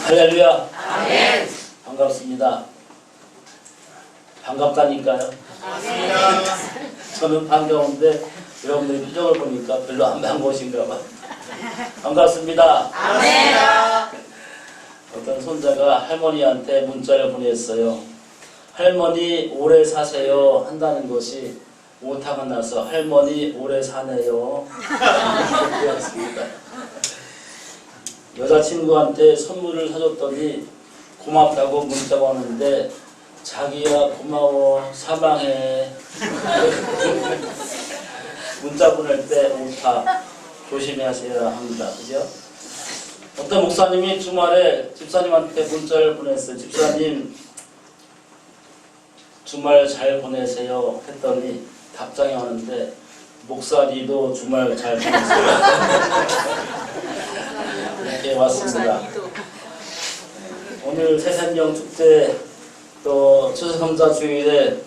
할렐루야. 아멘. 반갑습니다. 반갑다니까요. 저는 반가운데 여러분들의 표정을 보니까 별로 안 반가우신가 봐. 반갑습니다. 아멘. 어떤 손자가 할머니한테 문자를 보냈어요. 할머니 오래 사세요 한다는 것이 오타가 나서 할머니 오래 사네요. 그렇습니다. 여자친구한테 선물을 사줬더니 고맙다고 문자가 왔는데 자기야 고마워 사랑해. 문자 보낼 때 오타 조심하셔야 합니다. 그죠? 어떤 목사님이 주말에 집사님한테 문자를 보냈어요. 집사님 주말 잘 보내세요 했더니 답장이 왔는데 목사님도 주말 잘 보내세요. 이렇게 왔습니다. 오늘 새산령 축제 또 추수감사 주일에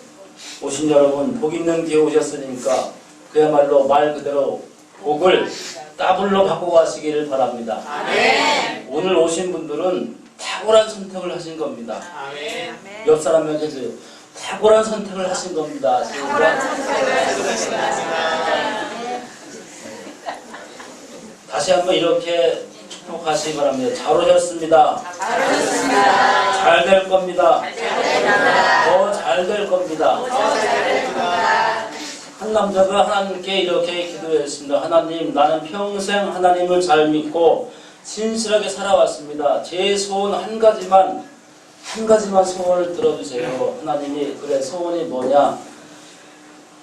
오신 여러분 복 있는 기회 오셨으니까 그야말로 말 그대로 복을 더블로 받고 가시기를 바랍니다. 아멘. 오늘 오신 분들은 탁월한 선택을 하신 겁니다. 아멘. 옆 사람에게 해줘요. 탁월한 선택을 하신 겁니다. 다시 한번 이렇게 축복하시기 바랍니다. 잘 오셨습니다. 잘 될 겁니다. 더 잘 될 겁니다. 한 남자가 하나님께 이렇게 기도했습니다. 하나님, 나는 평생 하나님을 잘 믿고 신실하게 살아왔습니다. 제 소원 한 가지만 소원을 들어주세요. 하나님이 그래 소원이 뭐냐?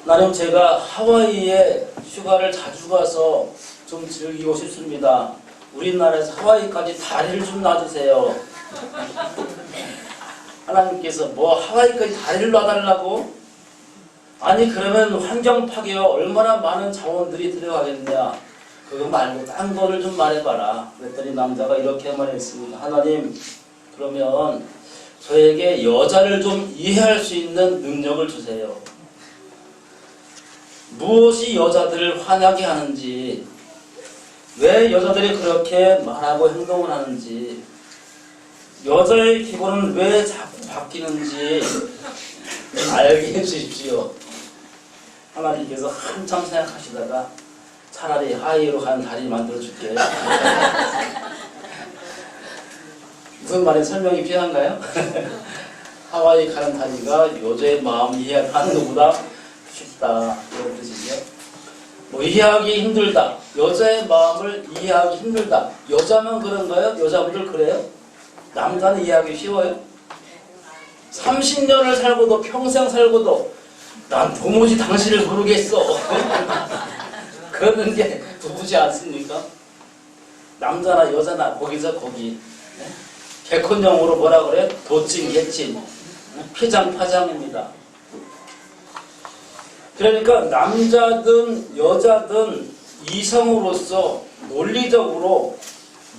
하나님 제가 하와이에 휴가를 자주 가서 좀 즐기고 싶습니다. 우리나라에서 하와이까지 다리를 좀 놔주세요. 하나님께서 뭐 하와이까지 다리를 놔달라고? 아니 그러면 환경 파괴와 얼마나 많은 자원들이 들어가겠냐? 그거 말고 딴 거를 좀 말해봐라. 그랬더니 남자가 이렇게 말했습니다. 하나님 그러면 저에게 여자를 좀 이해할 수 있는 능력을 주세요. 무엇이 여자들을 화나게 하는지, 왜 여자들이 그렇게 말하고 행동을 하는지, 여자의 기본은 왜 자꾸 바뀌는지 알게 해주십시오. 하나님께서 한참 생각하시다가 차라리 하이로 가는 다리 만들어줄게. 무슨 말에 설명이 필요한가요? 하와이 가는 다리가 여자의 마음 이해하는 것보다 쉽다. 이런 뜻이죠. 뭐 이해하기 힘들다. 여자의 마음을 이해하기 힘들다. 여자만 그런가요? 여자분들 그래요? 남자는 이해하기 쉬워요? 30년을 살고도 평생 살고도 난 도무지 당신을 모르겠어. 그러는 게 누구지 않습니까? 남자나 여자나 거기서 거기. 개콘용어로 뭐라 그래? 도찐, 개찐, 피장, 파장입니다. 그러니까 남자든 여자든 이성으로서 논리적으로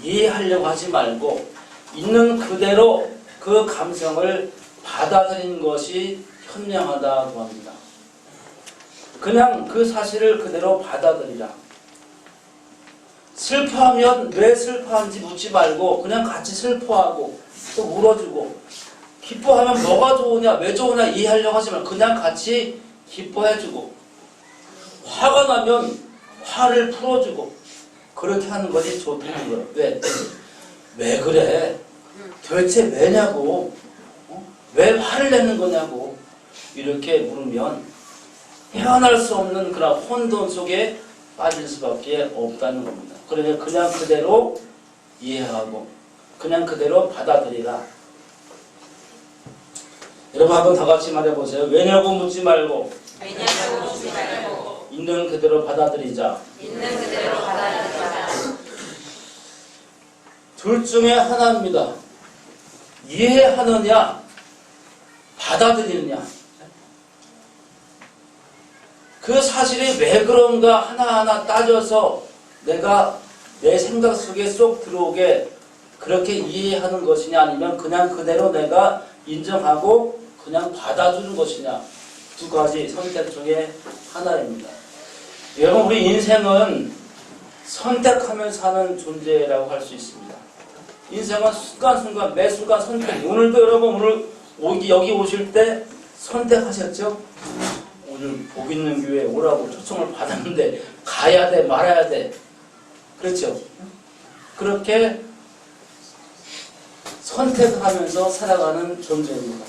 이해하려고 하지 말고 있는 그대로 그 감성을 받아들이는 것이 현명하다고 합니다. 그냥 그 사실을 그대로 받아들이라. 슬퍼하면 왜 슬퍼하는지 묻지 말고 그냥 같이 슬퍼하고 또 울어주고, 기뻐하면 뭐가 좋으냐 왜 좋으냐 이해하려고 하지 말고 그냥 같이 기뻐해주고, 화가 나면 화를 풀어주고 그렇게 하는 것이 좋다는 거예요. 왜 그래? 도대체 왜냐고? 왜 화를 내는 거냐고 이렇게 물으면 헤어날 수 없는 그런 혼돈 속에 빠질 수밖에 없다는 겁니다. 그러면 그냥 그대로 이해하고 그냥 그대로 받아들이라. 여러분 한번 다 같이 말해보세요. 왜냐고 묻지 말고 있는 그대로 받아들이자. 둘 중에 하나입니다. 이해하느냐 받아들이느냐. 그 사실이 왜 그런가 하나하나 따져서 내가 내 생각 속에 쏙 들어오게 그렇게 이해하는 것이냐, 아니면 그냥 그대로 내가 인정하고 그냥 받아주는 것이냐, 두 가지 선택 중에 하나입니다. 여러분 우리 인생은 선택하며 사는 존재라고 할 수 있습니다. 인생은 순간순간 매 순간 선택. 오늘도 여러분 여기 오실 때 선택하셨죠? 오늘 복 있는 교회에 오라고 초청을 받았는데 가야 돼 말아야 돼. 그렇죠? 그렇게 선택하면서 살아가는 존재입니다.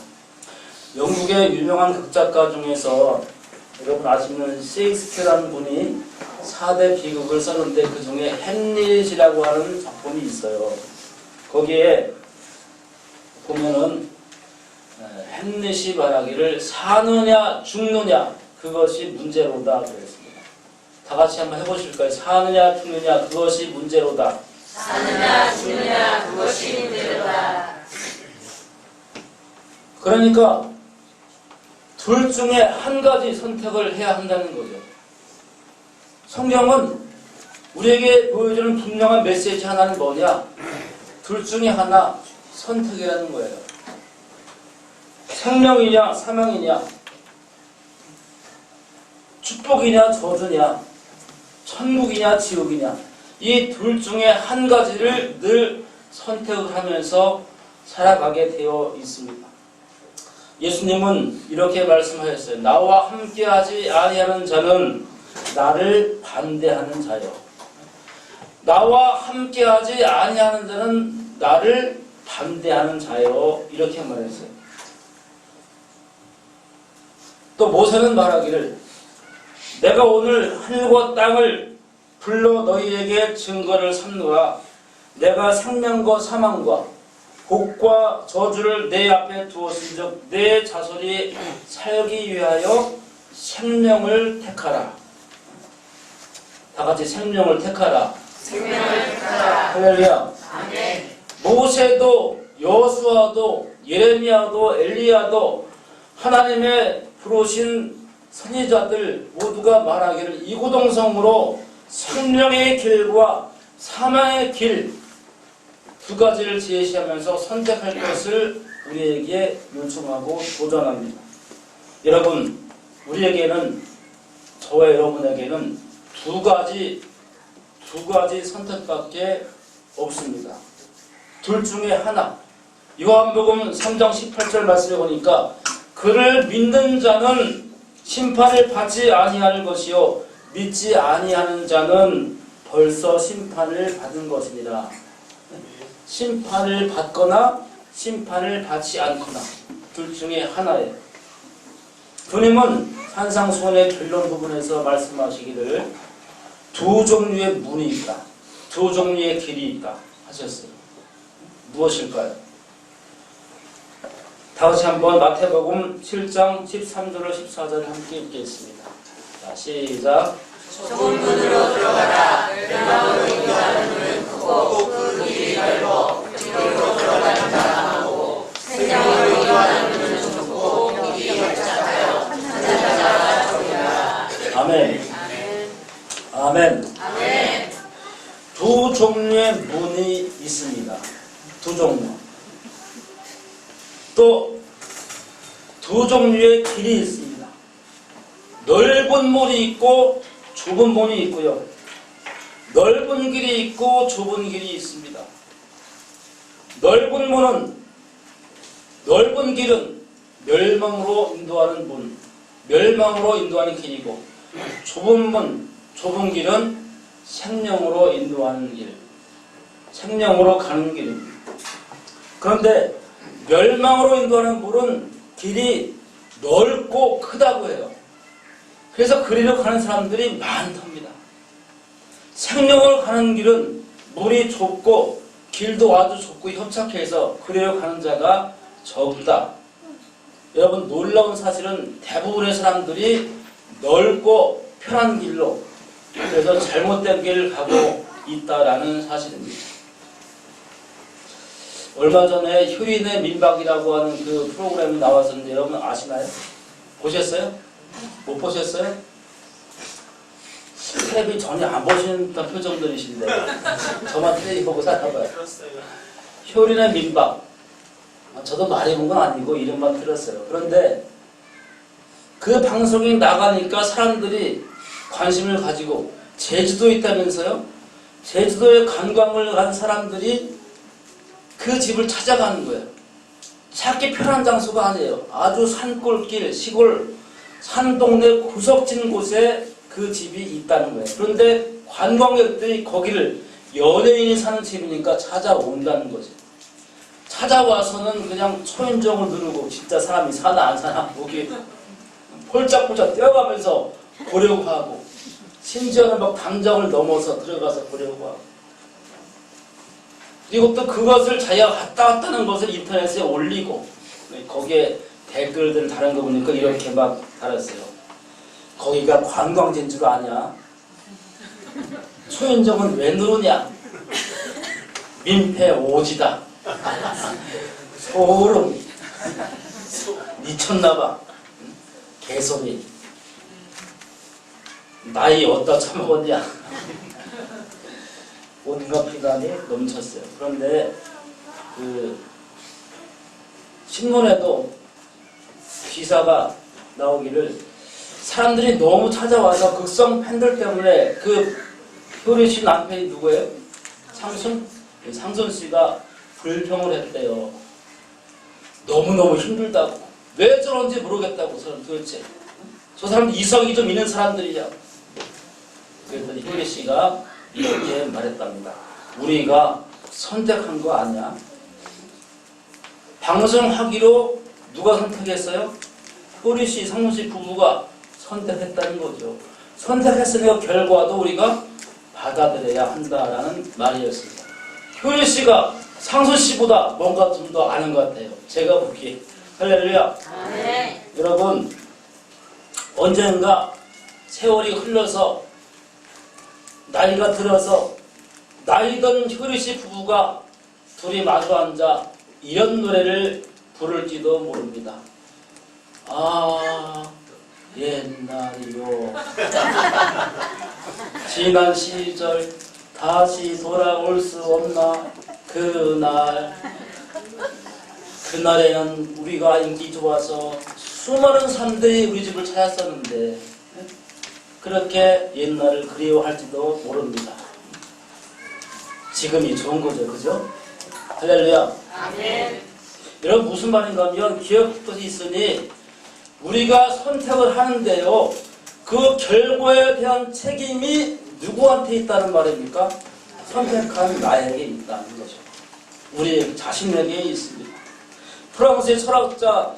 영국의 유명한 극작가 중에서 여러분 아시는 셰익스피어라는 분이 4대 비극을 썼는데 그 중에 햄릿이라고 하는 작품이 있어요. 거기에 보면은 햄릿이 말하기를 사느냐 죽느냐 그것이 문제로다 그랬습니다. 다 같이 한번 해보실까요? 사느냐 죽느냐 그것이 문제로다. 사느냐 죽느냐 그것이 문제로다. 그러니까 둘 중에 한 가지 선택을 해야 한다는 거죠. 성경은 우리에게 보여주는 분명한 메시지 하나는 뭐냐? 둘 중에 하나 선택이라는 거예요. 생명이냐 사망이냐, 축복이냐 저주냐, 천국이냐 지옥이냐, 이 둘 중에 한 가지를 늘 선택을 하면서 살아가게 되어 있습니다. 예수님은 이렇게 말씀하셨어요. 나와 함께하지 아니하는 자는 나를 반대하는 자요. 나와 함께하지 아니하는 자는 나를 반대하는 자요. 이렇게 말했어요. 또 모세는 말하기를 내가 오늘 하늘과 땅을 불러 너희에게 증거를 삼노라. 내가 생명과 사망과 복과 저주를 내 앞에 두었은즉 내 자손이 살기 위하여 생명을 택하라. 다 같이 생명을 택하라. 생명을 택하라. 할렐루야. 아멘. 모세도 여수아도 예레미야도 엘리야도 하나님의 부르신 선지자들 모두가 말하기를 이구동성으로 생명의 길과 사망의 길 두 가지를 제시하면서 선택할 것을 우리에게 요청하고 도전합니다. 여러분, 우리에게는 저와 여러분에게는 두 가지 선택밖에 없습니다. 둘 중에 하나. 요한복음 3장 18절 말씀에 보니까 그를 믿는 자는 심판을 받지 아니하는 것이요 믿지 아니하는 자는 벌써 심판을 받은 것이니라. 심판을 받거나 심판을 받지 않거나 둘 중에 하나예요. 주님은 산상수훈의 결론 부분에서 말씀하시기를 두 종류의 문이 있다. 두 종류의 길이 있다 하셨어요. 무엇일까요? 다 같이 한번 마태복음 7장 13절로 14절을 함께 읽겠습니다. 자, 시작. 좁은 문으로 들어가라. 멸망으로 인도하는 문은 크고 그 길이 넓어 그리로 들어가는 자하고 생명으로 인도하는 문은 좁고 길이 협착하여 찾는 자가 적이라. 아멘. 아멘. 아멘. 두 종류의 문이 있습니다. 두 종류. 또 두 종류의 길이 있습니다. 넓은 문이 있고 좁은 문이 있고요. 넓은 길이 있고 좁은 길이 있습니다. 넓은 길은 멸망으로 인도하는 문, 멸망으로 인도하는 길이고 좁은 길은 생명으로 인도하는 길, 생명으로 가는 길입니다. 그런데 멸망으로 인도하는 문은 길이 넓고 크다고 해요. 그래서 그리로 가는 사람들이 많답니다. 생명으로 가는 길은 문이 좁고 길도 아주 좁고 협착해서 그리로 가는 자가 적다. 여러분 놀라운 사실은 대부분의 사람들이 넓고 편한 길로 그래서 잘못된 길을 가고 있다라는 사실입니다. 얼마 전에 효인의 민박이라고 하는 그 프로그램이 나왔었는데 여러분 아시나요? 보셨어요? 못 보셨어요? 텔레비 전혀 안 보시는 표정들이신데 저만 텔레비 보고 살아봐요. 효인의 민박. 저도 말해본 건 아니고 이름만 들었어요. 그런데 그 방송이 나가니까 사람들이 관심을 가지고 제주도에 있다면서요? 제주도에 관광을 간 사람들이 그 집을 찾아가는 거예요. 찾기 편한 장소가 아니에요. 아주 산골길, 시골, 산동네 구석진 곳에 그 집이 있다는 거예요. 그런데 관광객들이 거기를 연예인이 사는 집이니까 찾아온다는 거죠. 찾아와서는 그냥 초인종을 누르고 진짜 사람이 사나 안 사나 보기 폴짝폴짝 뛰어가면서 보려고 하고, 심지어는 막 담장을 넘어서 들어가서 보려고 하고, 그리고 또 그것을 자기가 갔다 왔다는 것을 인터넷에 올리고, 거기에 댓글들 다른 거 보니까 이렇게 막 달았어요. 거기가 관광지인 줄 아냐? 초인종은 왜 누르냐? 민폐 오지다. 소름. 미쳤나봐. 개소리. 나이 어디다 처먹었냐? 온갖 비난이 넘쳤어요. 그런데 그 신문에도 기사가 나오기를, 사람들이 너무 찾아와서 극성 팬들 때문에 그 효리 씨 남편이 누구예요? 상순? 상순 씨가 불평을 했대요. 너무너무 힘들다고. 왜 저런지 모르겠다고. 도대체 저 사람 이성이 좀 있는 사람들이야. 그랬더니 효리 씨가 이렇게 말했답니다. 우리가 선택한 거 아니야? 방송하기로 누가 선택했어요? 효리 씨, 상순 씨 부부가 선택했다는 거죠. 선택했으니까 결과도 우리가 받아들여야 한다라는 말이었습니다. 효리 씨가 상순 씨보다 뭔가 좀 더 아는 것 같아요. 제가 보기에. 할렐루야. 네. 여러분, 언젠가 세월이 흘러서 나이가 들어서 나이든 효리 씨 부부가 둘이 마주 앉아 이런 노래를 부를지도 모릅니다. 아, 옛날이요. 지난 시절 다시 돌아올 수 없나. 그날에는 우리가 인기 좋아서 수많은 사람들이 우리 집을 찾았었는데 그렇게 옛날을 그리워할지도 모릅니다. 지금이 좋은 거죠, 그죠? 할렐루야. 아멘. 여러분, 무슨 말인가 하면 기억할 것이 있으니 우리가 선택을 하는데요, 그 결과에 대한 책임이 누구한테 있다는 말입니까? 선택한 나에게 있다는 거죠. 우리 자신에게 있습니다. 프랑스의 철학자,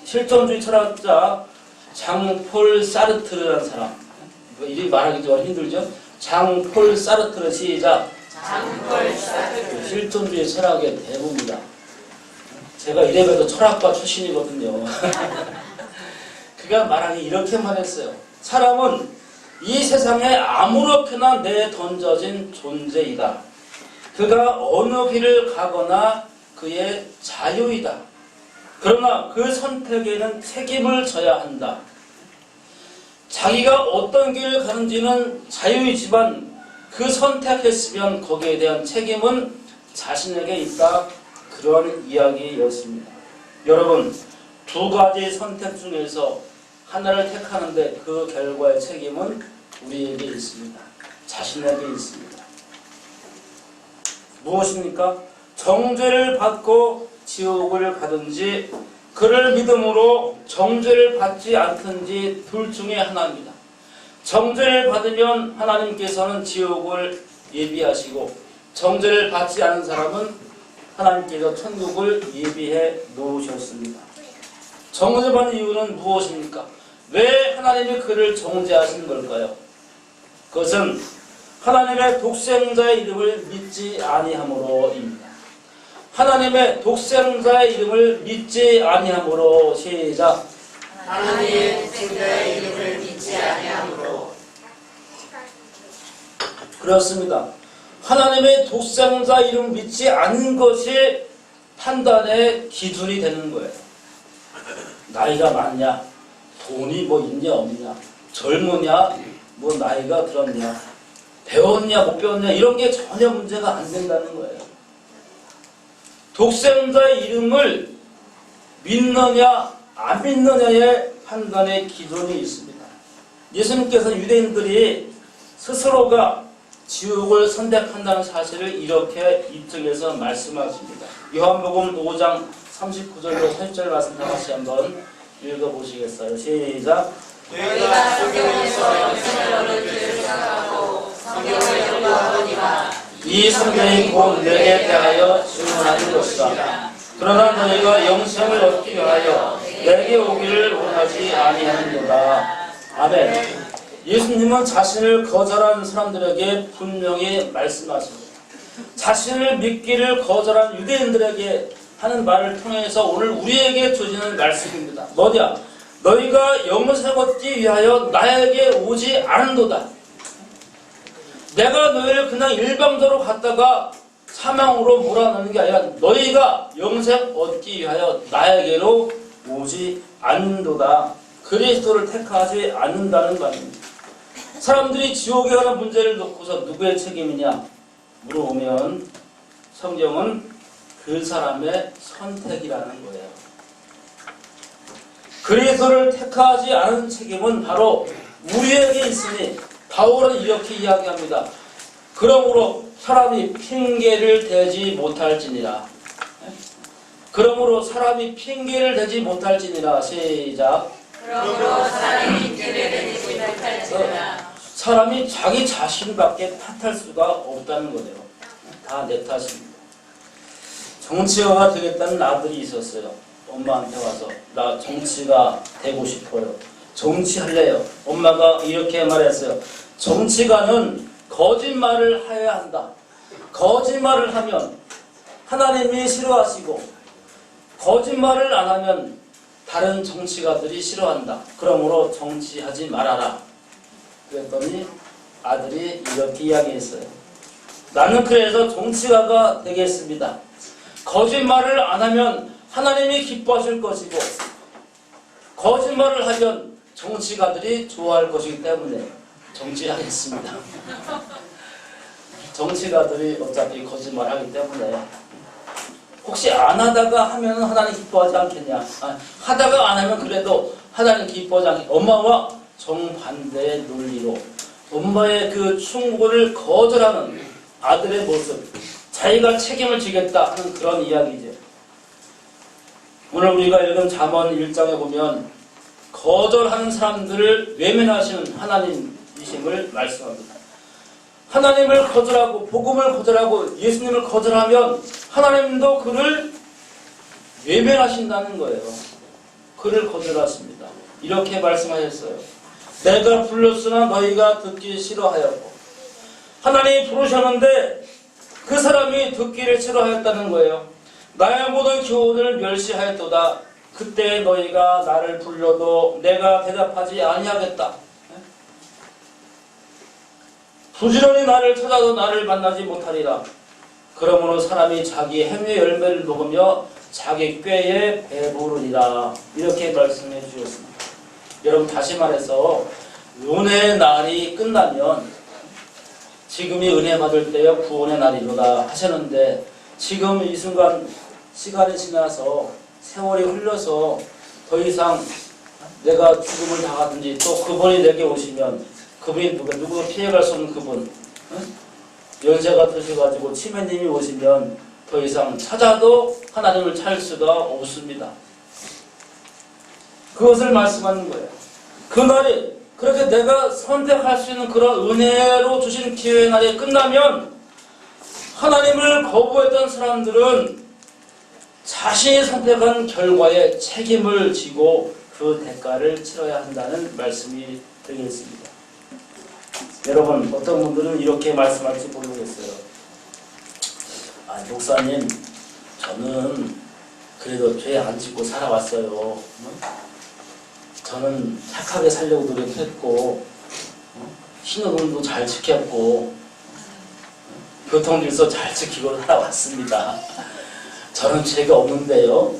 실존주의 철학자 장폴 사르트르라는 사람, 이름이 말하기 좀 힘들죠? 장폴 사르트르. 시작. 장폴 사르트르. 실존주의 철학의 대부입니다. 제가 이래봬도 철학과 출신이거든요. 그가 말하기 이렇게 말했어요. 사람은 이 세상에 아무렇게나 내던져진 존재이다. 그가 어느 길을 가거나 그의 자유이다. 그러나 그 선택에는 책임을 져야 한다. 자기가 어떤 길을 가는지는 자유이지만 그 선택했으면 거기에 대한 책임은 자신에게 있다. 그런 이야기였습니다. 여러분, 두 가지 선택 중에서 하나를 택하는데 그 결과의 책임은 우리에게 있습니다. 자신에게 있습니다. 무엇입니까? 정죄를 받고 지옥을 가든지 그를 믿음으로 정죄를 받지 않든지 둘 중에 하나입니다. 정죄를 받으면 하나님께서는 지옥을 예비하시고, 정죄를 받지 않은 사람은 하나님께서 천국을 예비해 놓으셨습니다. 정죄받는 이유는 무엇입니까? 왜 하나님이 그를 정죄하신 걸까요? 그것은 하나님의 독생자의 이름을 믿지 아니함으로입니다. 하나님의 독생자의 이름을 믿지 아니함으로. 시작. 하나님의 독생자의 이름을 믿지 아니함으로. 그렇습니다. 하나님의 독생자 이름 믿지 않는 것이 판단의 기준이 되는 거예요. 나이가 많냐, 돈이 뭐 있냐 없냐, 젊으냐, 뭐 나이가 들었냐, 배웠냐 못 배웠냐, 이런 게 전혀 문제가 안 된다는 거예요. 독생자의 이름을 믿느냐 안 믿느냐의 판단의 기준이 있습니다. 예수님께서 유대인들이 스스로가 지옥을 선택한다는 사실을 이렇게 입증해서 말씀하십니다. 요한복음 5장 39절로 40절 말씀 다시 한번 읽어보시겠어요? 시작. 너희가 성경에서 영생을 얻을 줄을 생각하고 성경을 연구하거니와 이 성경이 곧 내게 대하여 증언하는 것이다. 그러나 너희가 영생을 얻기 위하여 내게 오기를 원하지 아니하는도다. 아멘. 예수님은 자신을 거절한 사람들에게 분명히 말씀하십니다. 자신을 믿기를 거절한 유대인들에게 하는 말을 통해서 오늘 우리에게 주시는 말씀입니다. 뭐냐? 너희가 영생 얻기 위하여 나에게 오지 않은도다. 내가 너희를 그냥 일방적으로 갔다가 사망으로 몰아넣는 게 아니라 너희가 영생 얻기 위하여 나에게로 오지 않는도다. 그리스도를 택하지 않는다는 말입니다. 사람들이 지옥에 가는 문제를 놓고서 누구의 책임이냐 물어보면 성경은 그 사람의 선택이라는 거예요. 그리스도를 택하지 않은 책임은 바로 우리에게 있으니 바울은 이렇게 이야기합니다. 그러므로 사람이 핑계를 대지 못할지니라. 그러므로 사람이 핑계를 대지 못할지니라. 시작. 그러므로 사람이 핑계를 대지 못할지니라. 사람이 자기 자신밖에 탓할 수가 없다는 거예요. 다 내 탓입니다. 정치가가 되겠다는 아들이 있었어요. 엄마한테 와서 나 정치가 되고 싶어요. 정치할래요. 엄마가 이렇게 말했어요. 정치가는 거짓말을 해야 한다. 거짓말을 하면 하나님이 싫어하시고 거짓말을 안 하면 다른 정치가들이 싫어한다. 그러므로 정치하지 말아라. 그랬더니 아들이 이렇게 이야기했어요. 나는 그래서 정치가가 되겠습니다. 거짓말을 안 하면 하나님이 기뻐하실 것이고 거짓말을 하면 정치가들이 좋아할 것이기 때문에 정치하겠습니다. 정치가들이 어차피 거짓말하기 때문에 혹시 안 하다가 하면 하나님 기뻐하지 않겠냐? 하다가 안 하면 그래도 하나님 기뻐하지 않겠냐? 엄마와 정반대의 논리로 엄마의 그 충고를 거절하는 아들의 모습, 자기가 책임을 지겠다 하는 그런 이야기죠. 오늘 우리가 읽은 잠언 1장에 보면 거절하는 사람들을 외면하시는 하나님이심을 말씀합니다. 하나님을 거절하고 복음을 거절하고 예수님을 거절하면 하나님도 그를 외면하신다는 거예요. 그를 거절하십니다. 이렇게 말씀하셨어요. 내가 불렀으나 너희가 듣기 싫어하였고 하나님이 부르셨는데 그 사람이 듣기를 싫어하였다는 거예요. 나의 모든 교훈을 멸시하였도다. 그때 너희가 나를 불러도 내가 대답하지 아니하겠다. 부지런히 나를 찾아도 나를 만나지 못하리라. 그러므로 사람이 자기 행위의 열매를 먹으며 자기 꾀에 배부르리라. 이렇게 말씀해 주셨습니다. 여러분 다시 말해서 은혜의 날이 끝나면 지금이 은혜 받을 때여 구원의 날이로다 하셨는데 지금 이 순간 시간이 지나서 세월이 흘러서 더 이상 내가 죽음을 당하든지 또 그분이 내게 오시면 그분이 누구도 피해갈 수 없는 그분 연세가 드셔가지고 치매님이 오시면 더 이상 찾아도 하나님을 찾을 수가 없습니다. 그것을 말씀하는 거예요. 그날이 그렇게 내가 선택할 수 있는 그런 은혜로 주신 기회의 날이 끝나면 하나님을 거부했던 사람들은 자신이 선택한 결과에 책임을 지고 그 대가를 치러야 한다는 말씀이 되겠습니다. 여러분 어떤 분들은 이렇게 말씀할지 모르겠어요. 목사님 저는 그래도 죄 안 짓고 살아왔어요. 저는 착하게 살려고 노력했고 신호등도 잘 지켰고 교통질서 잘 지키고 살아왔습니다. 저는 죄가 없는데요.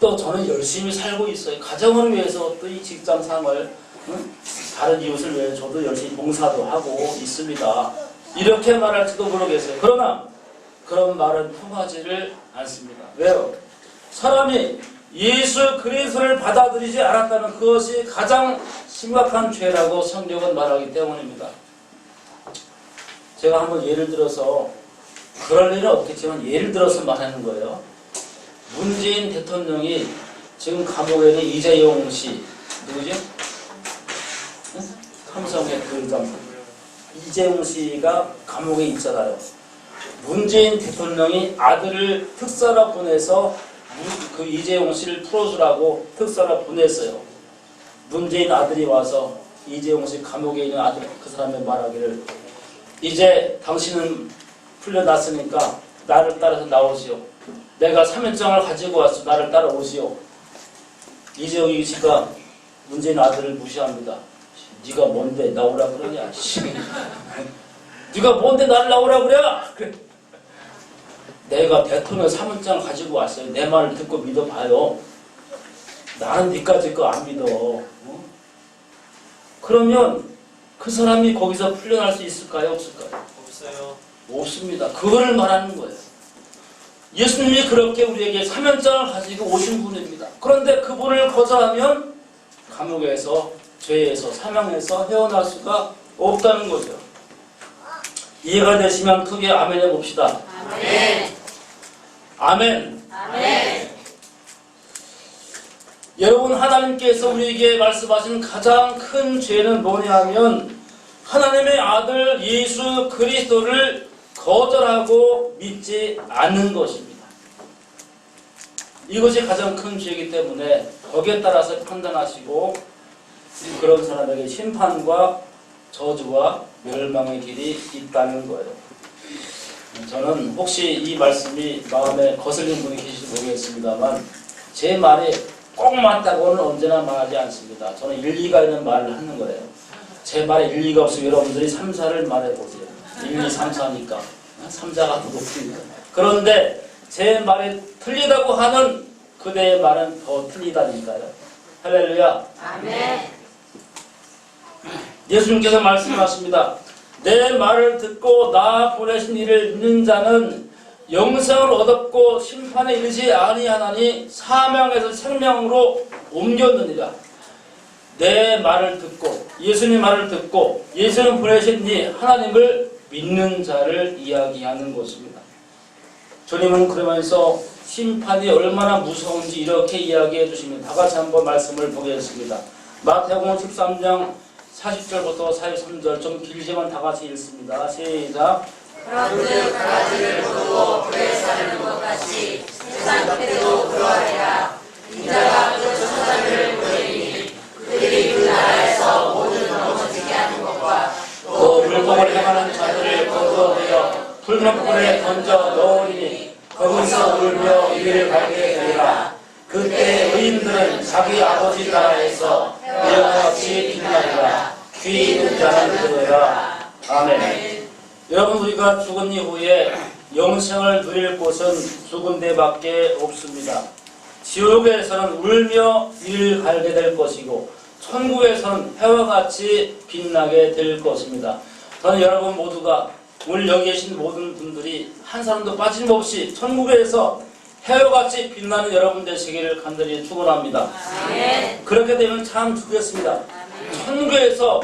또 저는 열심히 살고 있어요. 가정을 위해서 또 이 직장생활 다른 이웃을 위해 저도 열심히 봉사도 하고 있습니다. 이렇게 말할지도 모르겠어요. 그러나 그런 말은 통하지를 않습니다. 왜요? 사람이 예수 그리스도를 받아들이지 않았다는 그것이 가장 심각한 죄라고 성경은 말하기 때문입니다. 제가 한번 예를 들어서 그럴 일은 없겠지만 예를 들어서 말하는 거예요. 문재인 대통령이 지금 감옥에 있는 이재용 씨 누구죠? 응? 삼성의 그 회장 이재용 씨가 감옥에 있잖아요. 문재인 대통령이 아들을 특사로 보내서 그 이재용 씨를 풀어주라고 특사로 보냈어요. 문재인 아들이 와서 이재용 씨 감옥에 있는 아들 그 사람의 말하기를 이제 당신은 풀려났으니까 나를 따라서 나오시오. 내가 사면장을 가지고 왔어. 나를 따라오시오. 이재용 씨가 문재인 아들을 무시합니다. 네가 뭔데 나오라 그러냐? 네가 뭔데 나를 나오라 그래? 내가 대통령 사문장 가지고 왔어요. 내 말을 듣고 믿어봐요. 나는 니까지 거 안 믿어. 어? 그러면 그 사람이 거기서 풀려날 수 있을까요? 없을까요? 없어요. 없습니다. 그거를 말하는 거예요. 예수님이 그렇게 우리에게 사면장을 가지고 오신 분입니다. 그런데 그분을 거절하면 감옥에서 죄에서 사망에서 헤어날 수가 없다는 거죠. 이해가 되시면 크게 아멘 해봅시다. 아멘. 아멘. 아멘. 여러분, 하나님께서 우리에게 말씀하신 가장 큰 죄는 뭐냐면 하나님의 아들 예수 그리스도를 거절하고 믿지 않는 것입니다. 이것이 가장 큰 죄이기 때문에 거기에 따라서 판단하시고 그런 사람에게 심판과 저주와 멸망의 길이 있다는 거예요. 저는 혹시 이 말씀이 마음에 거슬린 분이 계실지 모르겠습니다만 제 말이 꼭 맞다고는 언제나 말하지 않습니다. 저는 일리가 있는 말을 하는 거예요. 제 말에 일리가 없으면 여러분들이 3, 4를 말해보세요. 1, 2, 3, 4니까 3자가 더 높으니까. 그런데 제 말이 틀리다고 하는 그대의 말은 더 틀리다니까요. 할렐루야. 아멘. 예수님께서 말씀하십니다. 내 말을 듣고 나 보내신 이를 믿는 자는 영생을 얻었고 심판에 이르지 아니하나니 사명에서 생명으로 옮겼느니라. 내 말을 듣고 예수님 말을 듣고 예수님 보내신 이 하나님을 믿는 자를 이야기하는 것입니다. 주님은 그러면서 심판이 얼마나 무서운지 이렇게 이야기해 주십니다. 다 같이 한번 말씀을 보겠습니다. 마태복음 13장 40절부터 43절 좀 길지만 다 같이 읽습니다. 시작. 그런즉 가라지를 거두고 불에 사르는 것 같이 세상 때도 그러하리라. 인자가 그 천사들을 보내리니 그들이 그 나라에서 모든 넘어지게 하는 것과 또 불법을 행하는 자들을 거두어내어 불못불에 던져 넣으리니 거기서 울며 이를 갈게 되리라. 그때 의인들은 자기 아버지 나라에서 이와 같이 빛나리라. 귀 있는 자는 들으라. 아멘. 여러분, 우리가 죽은 이후에 영생을 누릴 곳은 죽은 데밖에 없습니다. 지옥에서는 울며 이를 갈게 될 것이고 천국에서는 해와 같이 빛나게 될 것입니다. 저는 여러분 모두가 오늘 여기 계신 모든 분들이 한 사람도 빠짐없이 천국에서 해와 같이 빛나는 여러분 되시기를 간절히 축원합니다. 아멘. 그렇게 되면 참 좋겠습니다. 천국에서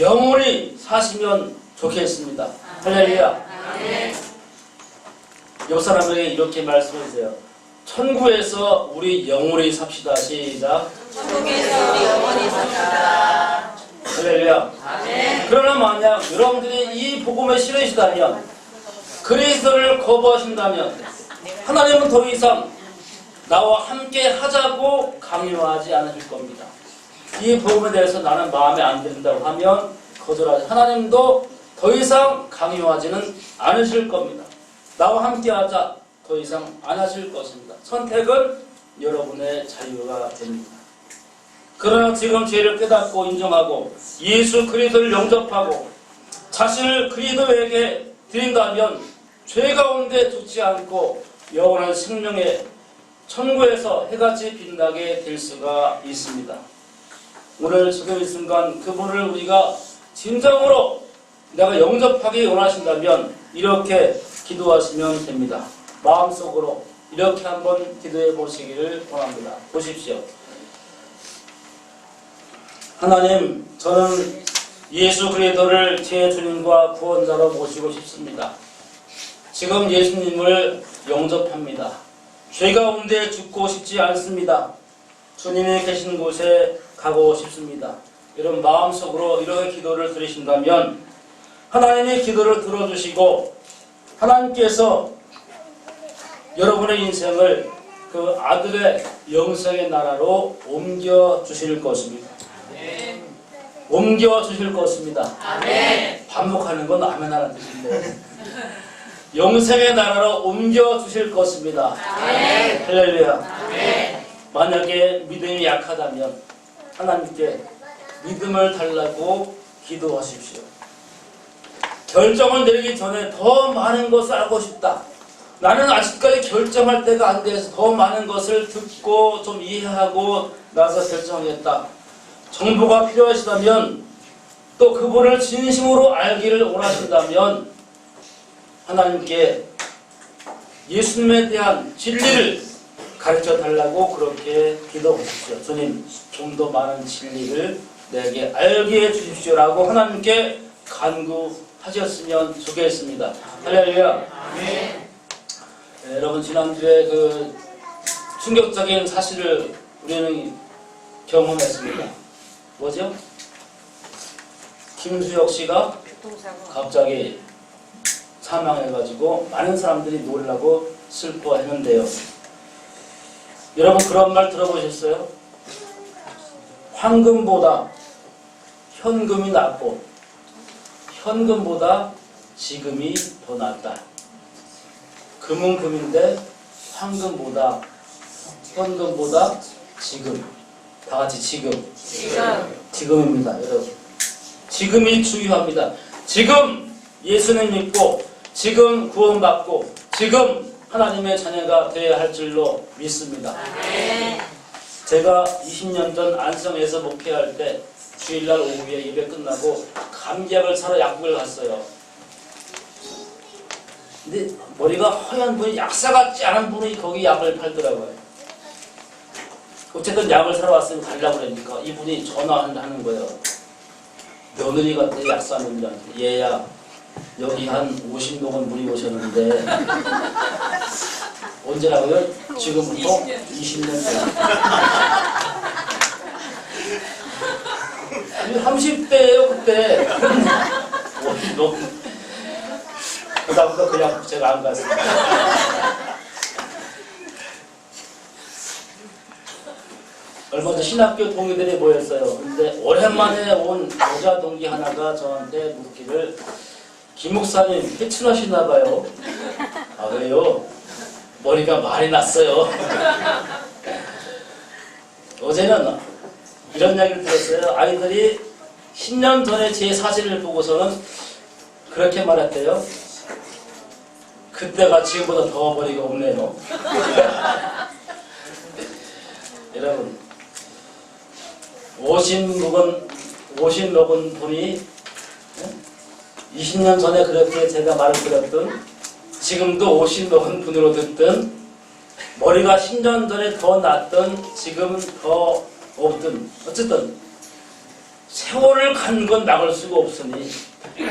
영원히 사시면 좋겠습니다. 할렐루야. 아멘. 옆 사람에게 이렇게 말씀해주세요. 천국에서 우리 영원히 삽시다. 시작. 천국에서 우리 영원히 삽시다. 할렐루야. 아멘. 그러나 만약 여러분들이 이 복음에 싫으시다면 그리스도를 거부하신다면 하나님은 더 이상 나와 함께 하자고 강요하지 않으실 겁니다. 이 복음에 대해서 나는 마음에 안 든다고 하면 거절하지. 하나님도 더 이상 강요하지는 않으실 겁니다. 나와 함께 하자. 더 이상 안 하실 것입니다. 선택은 여러분의 자유가 됩니다. 그러나 지금 죄를 깨닫고 인정하고 예수 그리스도를 영접하고 자신을 그리스도에게 드린다면 죄 가운데 죽지 않고 영원한 생명의 천국에서 해같이 빛나게 될 수가 있습니다. 오늘 지금 이 순간 그분을 우리가 진정으로 내가 영접하기 원하신다면 이렇게 기도하시면 됩니다. 마음속으로 이렇게 한번 기도해 보시기를 원합니다. 보십시오. 하나님, 저는 예수 그리스도를 제 주님과 구원자로 모시고 싶습니다. 지금 예수님을 영접합니다. 죄 가운데 죽고 싶지 않습니다. 주님이 계신 곳에 가고 싶습니다. 이런 마음속으로 이렇게 기도를 드리신다면 하나님의 기도를 들어주시고 하나님께서 여러분의 인생을 그 아들의 영생의 나라로 옮겨 주실 것입니다. 옮겨 주실 것입니다. 아멘. 반복하는 건 아멘하는 뜻인데 영생의 나라로 옮겨 주실 것입니다. 아멘. 할렐루야. 아멘. 만약에 믿음이 약하다면 하나님께 믿음을 달라고 기도하십시오. 결정을 내리기 전에 더 많은 것을 알고 싶다. 나는 아직까지 결정할 때가 안 돼서 더 많은 것을 듣고 좀 이해하고 나서 결정하겠다. 정보가 필요하시다면 또 그분을 진심으로 알기를 원하신다면 하나님께 예수님에 대한 진리를 가르쳐 달라고 그렇게 기도하십시오. 주님, 좀 더 많은 진리를 내게 알게 해주십시오라고 하나님께 간구하셨으면 좋겠습니다. 할렐루야. 아멘. 네, 여러분 지난주에 그 충격적인 사실을 우리는 경험했습니다. 뭐죠? 김수혁 씨가 갑자기 사망해가지고 많은 사람들이 놀라고 슬퍼했는데요. 여러분 그런 말 들어보셨어요? 황금보다 현금이 낫고 현금보다 지금이 더 낫다. 금은 금인데 황금보다 현금보다 지금. 다 같이 지금. 지금입니다, 여러분. 지금이 중요합니다. 지금 예수님 믿고 지금 구원받고 지금 하나님의 자녀가 되어야 할 줄로 믿습니다. 제가 20년 전 안성에서 목회할 때 주일날 오후에 예배 끝나고 감기약을 사러 약국을 갔어요. 근데 머리가 허연 분이 약사 같지 않은 분이 거기 약을 팔더라고요. 어쨌든 약을 사러 왔으면 가려고 그러니까 이분이 전화하는 거예요. 며느리 같아 약사님들한테. 얘야 여기 한 50명은 물이 오셨는데 언제라고요? 지금부터 20년 전. 30대예요 그때. 그다음부터 그냥 제가 안 갔습니다. 얼마 전 신학교 동기들이 모였어요. 근데 오랜만에 온 여자 동기 하나가 저한테 묻기를 김 목사님 회춘하시나 봐요. 아 왜요? 머리가 많이 났어요. 어제는 이런 이야기를 들었어요. 아이들이 10년 전에 제 사진을 보고서는 그렇게 말했대요. 그때가 지금보다 더 머리가 없네요. 여러분 오신 먹은 분이 20년 전에 그렇게 제가 말을 들었던 지금도 오신 먹은 분으로 듣던 머리가 10년 전에 더 낫던 지금은 더 없든 어쨌든 세월을 간 건 막을 수가 없으니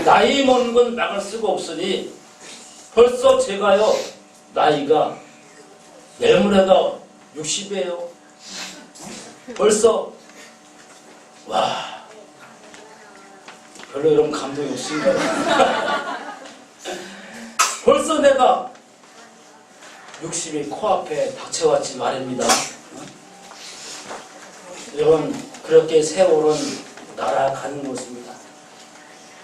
나이 먹는 건 막을 수가 없으니 벌써 제가요 나이가 내일 모레가 60이에요. 벌써 와 별로 이런 감동이 없습니다. 벌써 내가 60이 코앞에 닥쳐왔지 말입니다. 여러분 그렇게 세월은 날아가는 것입니다.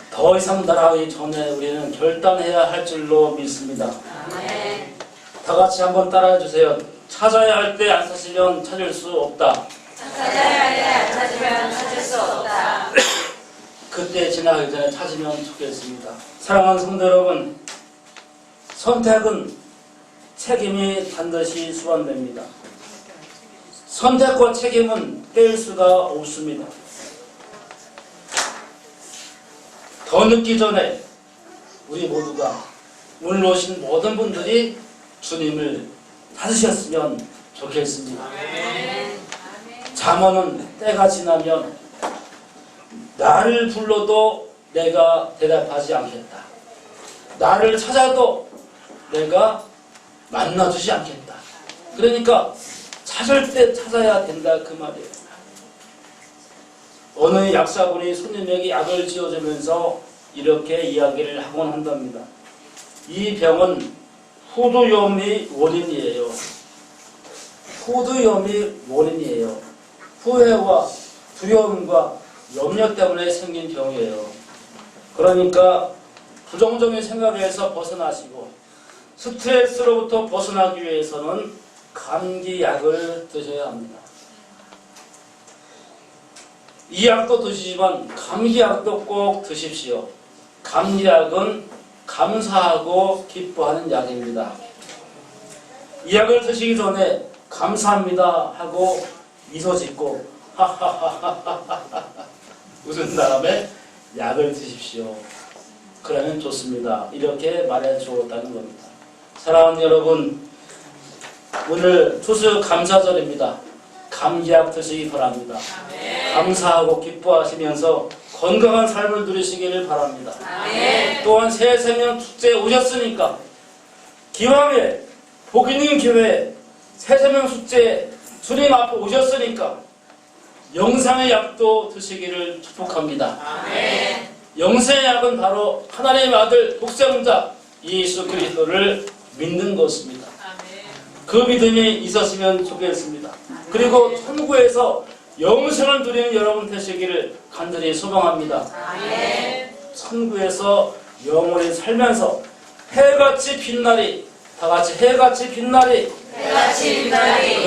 더 이상 날아가기 전에 우리는 결단해야 할 줄로 믿습니다. 다 같이 한번 따라해 주세요. 찾아야 할 때 안 찾으면 찾을 수 없다. 찾아야 할 때 안 찾으면 찾을 수 없다. 그때 지나가기 전에 찾으면 좋겠습니다. 사랑하는 성도 여러분, 선택은 책임이 반드시 수반됩니다. 선택과 책임은 뗄 수가 없습니다. 더 늦기 전에 우리 모두가 오늘 오신 모든 분들이 주님을 찾으셨으면 좋겠습니다. 잠언은 때가 지나면 나를 불러도 내가 대답하지 않겠다. 나를 찾아도 내가 만나주지 않겠다. 그러니까 찾을 때 찾아야 된다 그 말이에요. 어느 약사분이 손님에게 약을 지어주면서 이렇게 이야기를 하곤 한답니다. 이 병은 후두염이 원인이에요. 후두염이 원인이에요. 후회와 두려움과 염려 때문에 생긴 병이에요. 그러니까 부정적인 생각에서 벗어나시고 스트레스로부터 벗어나기 위해서는 감기약을 드셔야 합니다. 이 약도 드시지만 감기약도 꼭 드십시오. 감기약은 감사하고 기뻐하는 약입니다. 이 약을 드시기 전에 감사합니다 하고 미소 짓고 하하하하하하 웃은 다음에 약을 드십시오. 그러면 좋습니다. 이렇게 말해 주었다는 겁니다. 사랑하는 여러분, 오늘 추수감사절입니다. 감기약 드시기 바랍니다. 감사하고 기뻐하시면서 건강한 삶을 누리시기를 바랍니다. 또한 새생명 축제에 오셨으니까 기왕에 복 있는 교회 새생명 축제에 주님 앞에 오셨으니까 영생의 약도 드시기를 축복합니다. 영생의 약은 바로 하나님의 아들 독생자 예수 그리스도를 믿는 것입니다. 그 믿음이 있었으면 좋겠습니다. 그리고 천국에서 영생을 누리는 여러분 되시기를 간절히 소망합니다. 천국에서 영원히 살면서 해같이 빛나리, 다같이 해같이 빛나리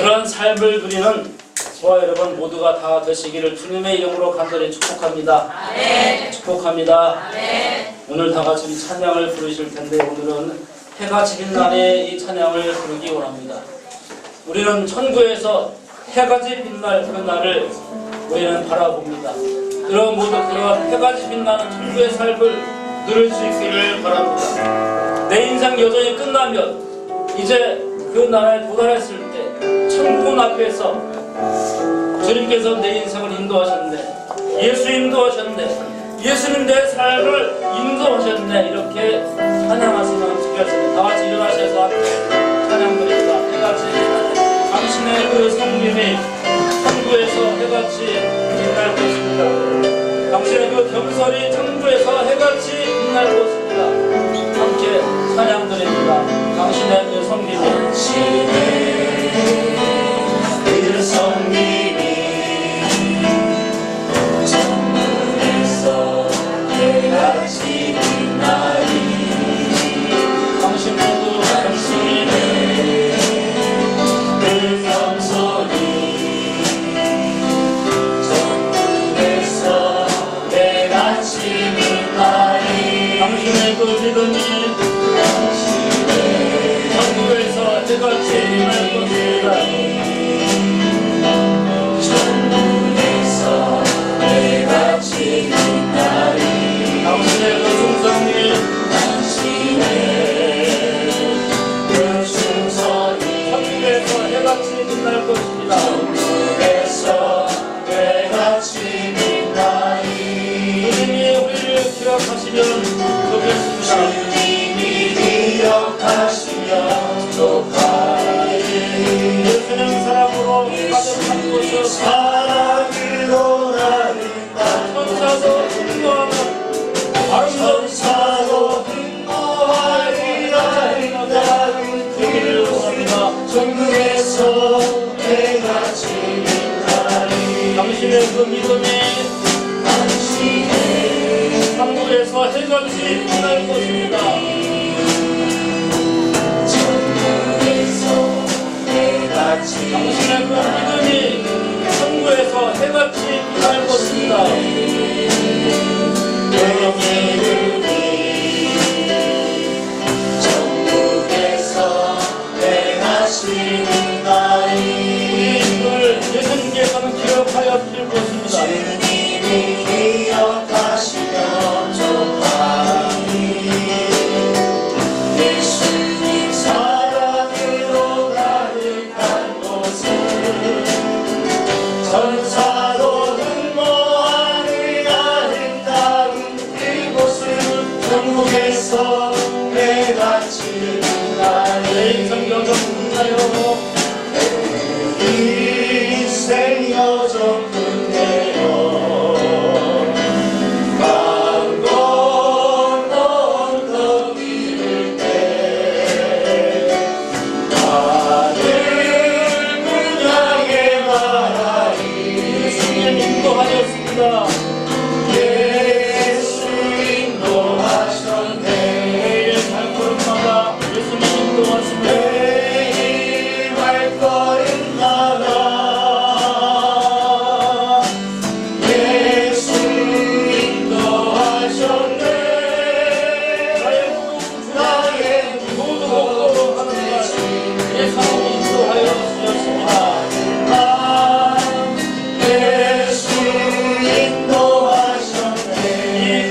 그런 삶을 누리는 저와 여러분 모두가 다 되시기를 주님의 이름으로 간절히 축복합니다. 축복합니다. 오늘 다같이 우리 찬양을 부르실 텐데 오늘은 해같이 빛나리 이 찬양을 부르기 원합니다. 우리는 천국에서 해같이 빛날 그 날을 우리는 바라봅니다. 여러분 모두 그런 해같이 빛나는 천국의 삶을 누릴 수 있기를 바랍니다. 내 인생 여정이 끝나면 이제 그 나라에 도달했을 때 천국 앞에서 주님께서 내 인생을 인도하셨네, 예수 인도하셨네, 예수님 내 삶을 인도하셨네, 이렇게 찬양하시면 좋겠습니다. 다같이 일어나셔서 함께 찬양드립니다. 해같이 당신의 그 성김이 천국에서 해같이 빛날 것입니다. 당신의 그 겸손이 천국에서 해같이 빛날 것입니다. 함께 찬양드립니다. 당신의 그 성김이 그 성김이 천국에서 해같이 빛나리. 당신 모두 당신의 그 겸손이 천국에서 해같이 빛나리. 당신의 그 믿음이 천국에서 해같이 빛날 것입니다. 천국에서 해같이 빛나리. 당신의 그 충성이 당신의 그 충성이 천국에서 해같이 빛날 것입니다. 천국에서 해같이 빛나리. 주님이 우리를 기억하시면 좋겠습니다. 주님이 기억하시면 좋아하리. 예수님 사랑으로 가득한 곳을 사랑으로 나를 천사도 흥거하는 아름다운 천사도 흥거하리라. 되기를 원합니다. 천국에서 해같이 빛나리. 당신의 그 믿음이 당신의 천국에서 해같이 빛날 것입니다. 천국에서 해같이 당신의 그 믿음이 천국에서 해같이 빛날 것입니다. 내 믿음이 천국에서 해같이 빛나리. 이걸 예수님께서는 기억하여 드릴 것입니다. 주님이 기억하시면 좋아하리. 예수님 사랑으로 가득한 곳을 천사도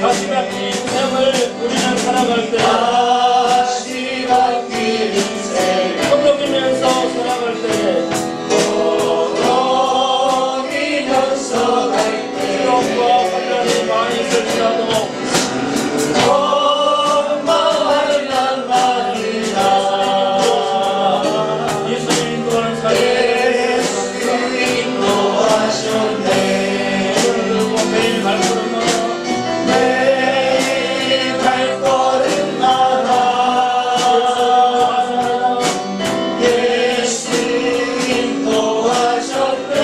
가시밭 인생을 우리는 살아갈 때 가시밭 인생 허덕이면서 살아갈 때 걸어가면서 갈 때 시험과 환난이 많이 있을지라도 원망하는 날 많으나 예수님 인도하는 삶에 예수 인도하셨네 그리고 매일 발걸음마다 매일 발걸음마다 예수 인도하셨네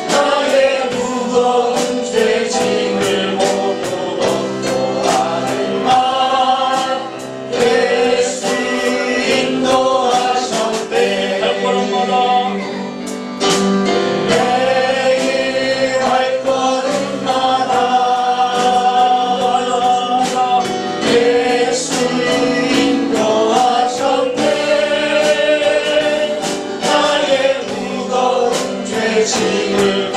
나의 무거운 죄짐을 모두 덮고하는 말 예수 인도하셨네 발걸음마다 매일 발걸음마다 예수 인도하셨네 나의 무거운 죄짐을